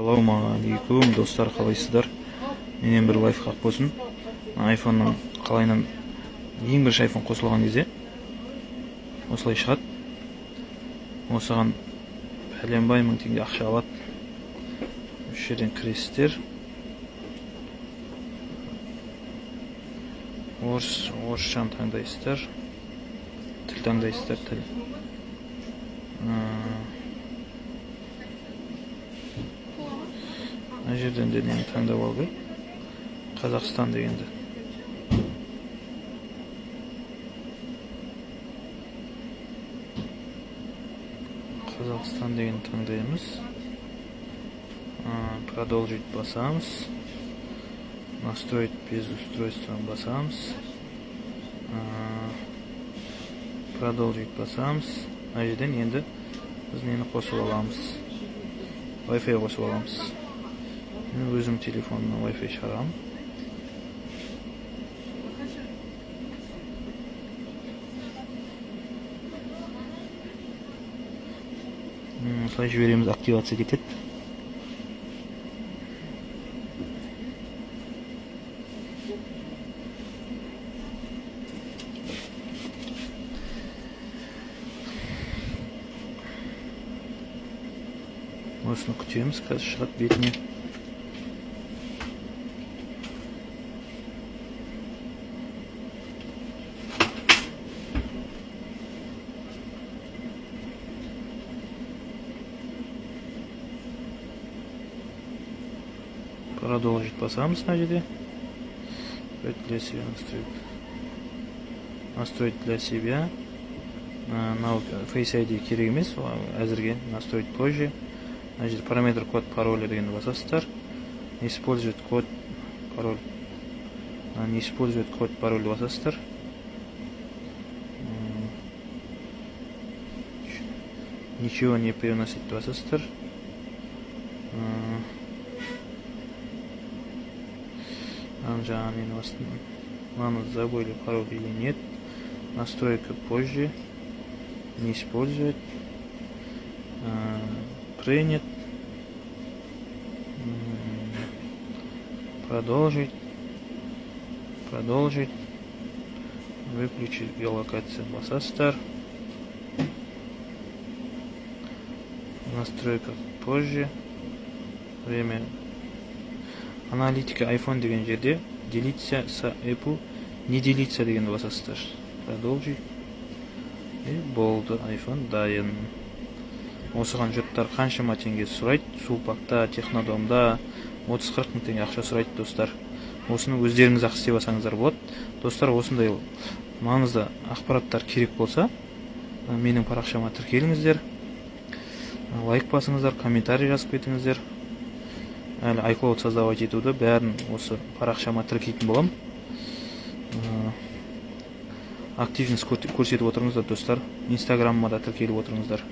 Ассалаумағалейкум достар, қалайсыздар? Менен бір лайфхак болсын. Айфонның қалайынан ең бірінші айфон қосылған кезде осылай шығады. Осыған пәленбай мың теңге ақша алады. Үш жерден кіресіздер. Орысшаны таңдайсыздар. Тіл таңдайсыздар, тіл. Мына жерден де нені таңдап алды? Қазақстан дегенді. Қазақстан дегенді таңдаймыз. Продолжить басамыз. Настроить без устройства басамыз. Продолжить басамыз. Мына жерден енді біз нені қосып аламыз? Wi-Fi қосып аламыз. Мен өзім телефонымнан Wi-Fi шығарамын. Осылай жібереміз, активация кетеді. Осыны күтеміз, қазір шығады бетіне. Продолжить басамыз мына жерде. Для себя настроить для себя. Face ID керек емес, әзірге настроить позже. Мына жерде параметр код пароля дегенді басасыздар. Не использует код пароль. Не использует код пароль басасыздар. Ничего не переносить басасыздар. Мама, забыли пароль или нет. Настройка позже. Не использовать. Принят. Продолжить. Продолжить. Выключить геолокацию басастар. Настройка позже. Время. Аналитика iPhone деген жерде делиться с Apple, не делиться дегенді басасыздар. Продолжить. Болды, iPhone дайын. Осыған жұрттар қаншама теңге сұрайды. Сулпакта, Технодомда 30-40 мың теңге ақша сұрайды достар. Осыны өздеріңіз ақ істеп алсаңыздар болады. Достар, осындай маңызды ақпараттар керек болса, менің парақшама тіркеліңіздер. Лайк басыңыздар, комментарий жазып кетіңіздер. Әлі iCloud создавать етуді бәрін осы парақшама тіркейтін болам. Активность көрсетіп отырыңыздар достар. Инстаграмыма да тіркеліп отырыңыздар.